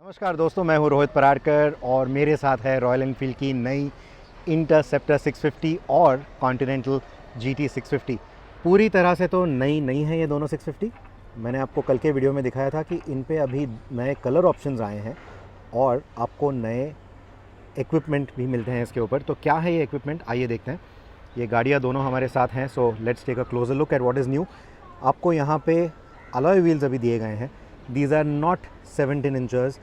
नमस्कार दोस्तों, मैं हूं रोहित पराड़कर और मेरे साथ है रॉयल एनफील्ड की नई इंटरसेप्टर 650 और कॉन्टिनेंटल GT 650। पूरी तरह से तो नई नहीं है ये दोनों 650। मैंने आपको कल के वीडियो में दिखाया था कि इन पे अभी नए कलर ऑप्शंस आए हैं और आपको नए इक्विपमेंट भी मिलते हैं इसके ऊपर। तो क्या है ये इक्विपमेंट, आइए देखते हैं। ये गाड़ियाँ दोनों हमारे साथ हैं, so let's take a closer look at what is new. आपको यहाँ पे अलॉय व्हील्स अभी दिए गए हैं। दीज आर नॉट 17 इंचर्स,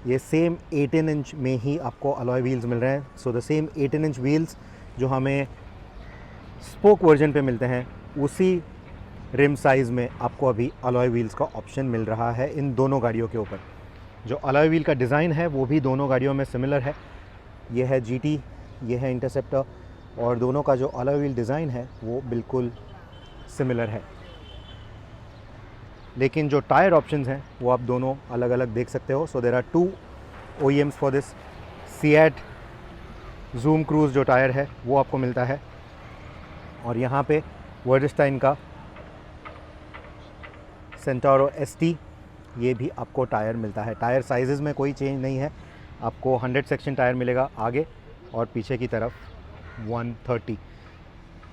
ये सेम 18 इंच में ही आपको अलॉय व्हील्स मिल रहे हैं। So the same 18 inch wheels जो हमें स्पोक वर्जन पे मिलते हैं, उसी रिम साइज़ में आपको अभी अलॉय व्हील्स का ऑप्शन मिल रहा है इन दोनों गाड़ियों के ऊपर। जो अलॉय व्हील का डिज़ाइन है वो भी दोनों गाड़ियों में सिमिलर है। ये है GT, ये है इंटरसेप्टर, और दोनों का जो अलॉय व्हील डिज़ाइन है वो बिल्कुल सिमिलर है। लेकिन जो टायर ऑप्शंस हैं वो आप दोनों अलग अलग देख सकते हो। So there are 2 OEMs for this. CEAT zoom cruise जो टायर है वो आपको मिलता है, और यहाँ पे वर्डस्टाइन का सेंटारो ST ये भी आपको टायर मिलता है। टायर साइज़ में कोई चेंज नहीं है, आपको 100 सेक्शन टायर मिलेगा आगे, और पीछे की तरफ 130।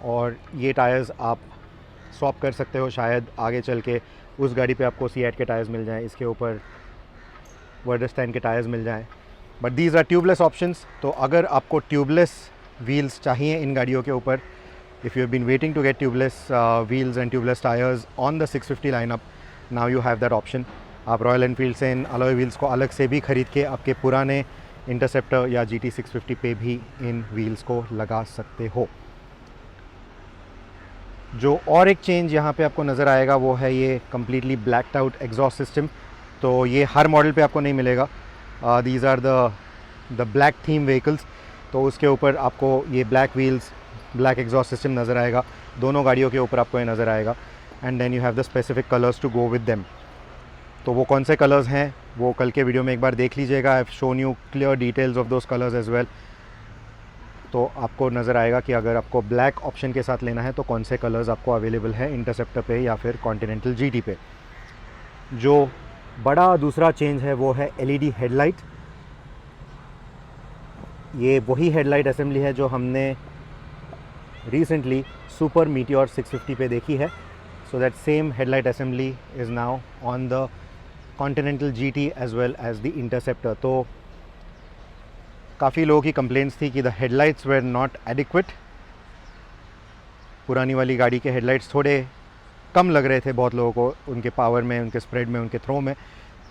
और ये टायर्स आप स्वैप कर सकते हो, शायद आगे चल के उस गाड़ी पे आपको सीएट के टायर्स मिल जाएं, इसके ऊपर वर्डस्टाइन के टायर्स मिल जाएं। But these are tubeless options. तो अगर आपको ट्यूबलेस व्हील्स चाहिए इन गाड़ियों के ऊपर, if you have been waiting to get tubeless wheels and tubeless tyres on the 650 lineup, now you have that option. आप रॉयल एनफील्ड से इन अलॉय व्हील्स को अलग से भी ख़रीद के आपके पुराने इंटरसेप्टर या GT 650 पे भी इन व्हील्स को लगा सकते हो। जो और एक चेंज यहाँ पे आपको नज़र आएगा वो है ये completely blacked out exhaust system. तो ये हर मॉडल पे आपको नहीं मिलेगा। These are the black theme vehicles, तो उसके ऊपर आपको ये black wheels, black exhaust system नज़र आएगा। दोनों गाड़ियों के ऊपर आपको ये नज़र आएगा, and then you have the specific colours to go with them. तो वो कौन से कलर्स हैं वो कल के वीडियो में एक बार देख लीजिएगा। I have shown you clear details of those colours as well. तो आपको नज़र आएगा कि अगर आपको ब्लैक ऑप्शन के साथ लेना है तो कौन से कलर्स आपको अवेलेबल है इंटरसेप्टर पे या फिर कॉन्टिनेंटल GT पे। जो बड़ा दूसरा चेंज है वो है LED हेडलाइट। ये वही हेडलाइट असेंबली है जो हमने रिसेंटली सुपर मीटियोर 650 पे देखी है। So that same headlight assembly is now on the Continental GT as well as the Interceptor. तो काफ़ी लोगों की कंप्लेंट्स थी कि the headlights were not adequate. पुरानी वाली गाड़ी के हेडलाइट्स थोड़े कम लग रहे थे बहुत लोगों को, उनके पावर में, उनके स्प्रेड में, उनके थ्रो में।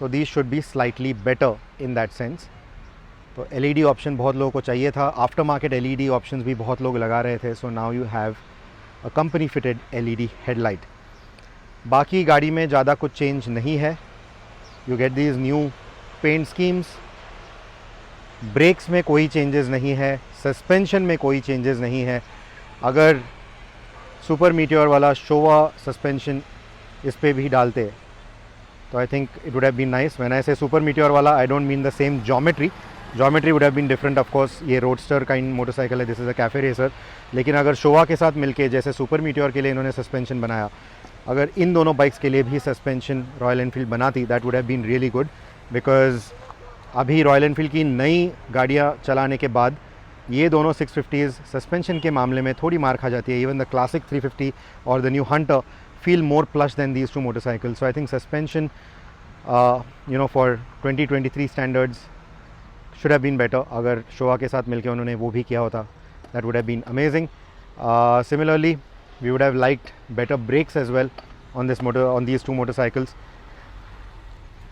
तो these should be slightly better in that sense. तो LED ऑप्शन बहुत लोगों को चाहिए था। आफ्टर मार्केट LED ऑप्शंस भी बहुत लोग लगा रहे थे। So now you have a company fitted LED headlight. बाकी गाड़ी में ज़्यादा कुछ चेंज नहीं है। You get these new paint schemes. Brakes में कोई चेंजेस नहीं है, सस्पेंशन में कोई चेंजेस नहीं है। अगर सुपर मीटियोर वाला शोवा सस्पेंशन इस पे भी डालते तो I think it would have been nice. When I say Super Meteor वाला, I don't mean the same geometry would have been different. Of course ये रोडस्टर काइंड मोटरसाइकिल है, this is a cafe racer. लेकिन अगर Showa के साथ मिलके जैसे super meteor के लिए इन्होंने सस्पेंशन बनाया, अगर इन दोनों बाइक्स के लिए भी सस्पेंशन रॉयल एनफील्ड बनाती, that would have been really good. Because अभी रॉयल एनफील्ड की नई गाड़ियाँ चलाने के बाद ये दोनों 650s सस्पेंशन के मामले में थोड़ी मार खा जाती है। इवन द क्लासिक 350 और the new Hunter feel more plush than these two motorcycles. So I think suspension for 2023 standards should have been better. अगर शोवा के साथ मिलकर उन्होंने वो भी किया होता, that would have been amazing. Similarly we would have liked better brakes as well on these two motorcycles.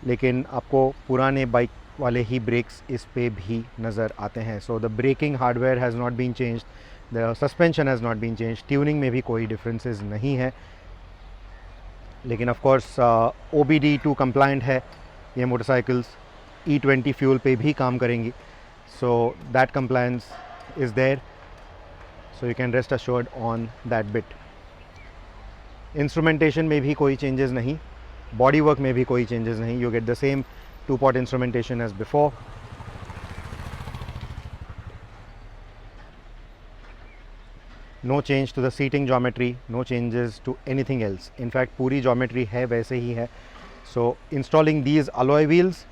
लेकिन आपको पुराने बाइक वाले ही ब्रेक्स इस पे भी नज़र आते हैं। So the braking hardware has not been changed, the suspension has not been changed, tuning में भी कोई डिफरेंसेस नहीं है। लेकिन ऑफ कोर्स OBD2 कंप्लाइंट है ये मोटरसाइकिल्स, E20 फ्यूल पे भी काम करेंगी। So that compliance is there, so you can rest assured on that bit. Instrumentation में भी कोई चेंजेस नहीं, बॉडी वर्क में भी कोई चेंजेस नहीं। You get the same 2-pot instrumentation as before. No change to the seating geometry, no changes to anything else. In fact, पूरी geometry है वैसे ही है। So installing these alloy wheels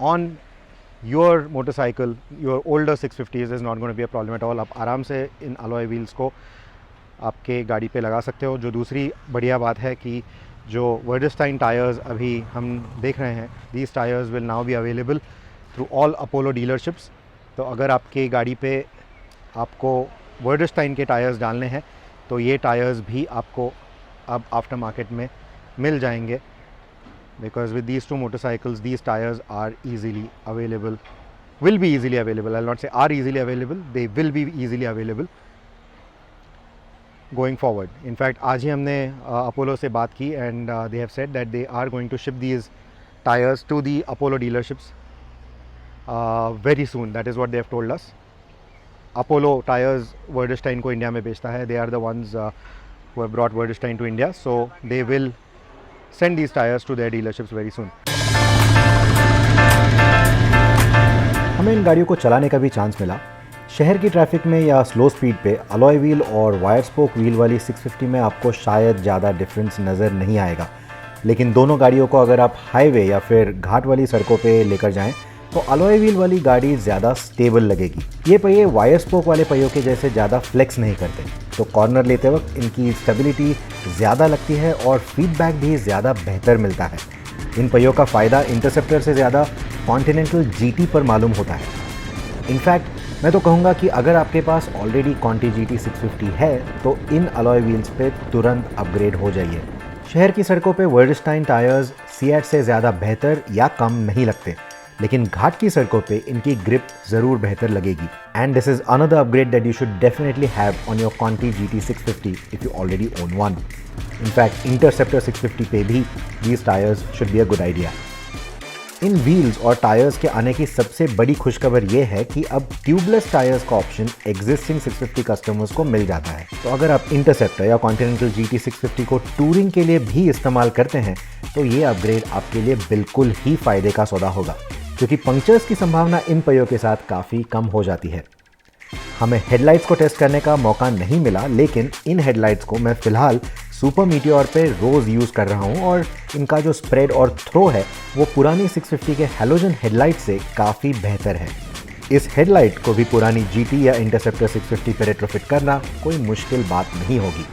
on your motorcycle, your older 650s is not going to be a problem at all. आप आराम से इन alloy wheels को आपके गाड़ी पे लगा सकते हो। जो दूसरी बढ़िया बात है कि जो वर्डस्टाइन टायर्स अभी हम देख रहे हैं, these tyres will now be available through all Apollo dealerships. तो अगर आपकी गाड़ी पे आपको वर्डस्टाइन के टायर्स डालने हैं तो ये टायर्स भी आपको अब आफ्टर मार्केट में मिल जाएंगे, because with these two motorcycles these tires are easily available, will be easily available. I'll not say are easily available, they will be easily available going forward. In fact आज ही हमने Apollo से बात की and they have said that they are going to ship these tires to the Apollo dealerships very soon. That is what they have told us. Apollo tires Wordestein को India में बेचता है. They are the ones who have brought Wordestein to India, so they will send these tires to their dealerships very soon. हमें इन गाड़ियों को चलाने का भी चांस मिला। शहर की ट्रैफिक में या स्लो स्पीड पे अलॉय व्हील और वायर स्पोक व्हील वाली 650 में आपको शायद ज़्यादा डिफरेंस नज़र नहीं आएगा, लेकिन दोनों गाड़ियों को अगर आप हाईवे या फिर घाट वाली सड़कों पे लेकर जाएं तो अलॉय व्हील वाली गाड़ी ज़्यादा स्टेबल लगेगी। ये पहिए वायर स्पोक वाले पहियों के जैसे ज़्यादा फ्लेक्स नहीं करते, तो कॉर्नर लेते वक्त इनकी स्टेबिलिटी ज़्यादा लगती है और फीडबैक भी ज़्यादा बेहतर मिलता है। इन पहियों का फ़ायदा इंटरसेप्टर से ज़्यादा कॉन्टिनेंटल जीटी पर मालूम होता है। इनफैक्ट मैं तो कहूँगा कि अगर आपके पास ऑलरेडी कॉन्टी GT 650 है तो इन अलॉय व्हील्स पे तुरंत अपग्रेड हो जाइए। शहर की सड़कों पे वर्डस्टाइन टायर्स सीएट से ज़्यादा बेहतर या कम नहीं लगते, लेकिन घाट की सड़कों पे इनकी ग्रिप ज़रूर बेहतर लगेगी। And this is another upgrade that you should definitely have on your Conti GT 650 if you already own one. In fact interceptor 650 पे भी these tyres should be a good idea. इन व्हील्स और टायर्स के आने की सबसे बड़ी खुशखबर ये है कि अब ट्यूबलेस टायर्स का ऑप्शन एग्जिस्टिंग 650 कस्टमर्स को मिल जाता है। तो अगर आप इंटरसेप्टर या कॉन्टिनेंटल GT 650 को टूरिंग के लिए भी इस्तेमाल करते हैं तो ये अपग्रेड आपके लिए बिल्कुल ही फ़ायदे का सौदा होगा, क्योंकि पंक्चर्स की संभावना इन पहियों के साथ काफ़ी कम हो जाती है। हमें हेडलाइट्स को टेस्ट करने का मौका नहीं मिला, लेकिन इन हेडलाइट्स को मैं फ़िलहाल सुपर मीटियोर पे रोज़ यूज़ कर रहा हूँ और इनका जो स्प्रेड और थ्रो है वो पुरानी 650 के हैलोजन हेडलाइट से काफ़ी बेहतर है। इस हेडलाइट को भी पुरानी GT या इंटरसेप्टर 650 पे रेट्रोफिट करना कोई मुश्किल बात नहीं होगी।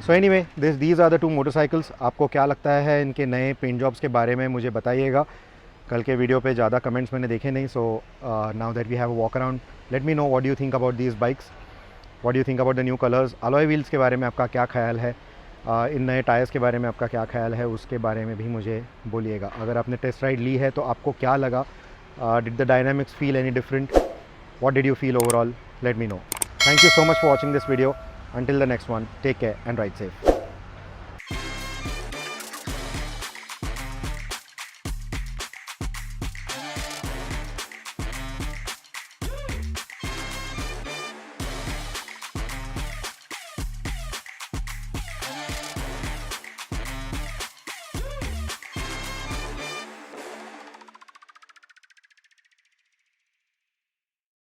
So anyway, these are the two motorcycles. आपको क्या लगता है इनके नए पेंट जॉब्स के बारे में मुझे बताइएगा। कल के वीडियो पे ज़्यादा कमेंट्स मैंने देखे नहीं, so now that we have a walk around, let me know what do you think about these bikes, what do you think about the new colours. Alloy wheels के बारे में आपका क्या ख्याल है, इन नए टायर्स के बारे में आपका क्या ख्याल है, उसके बारे में भी मुझे बोलिएगा। अगर आपने टेस्ट राइड ली है तो आपको क्या लगा, did the dynamics feel any different, what did you feel overall, late me no. Thank you so much for watching this video. Until the next one, take care and ride safe.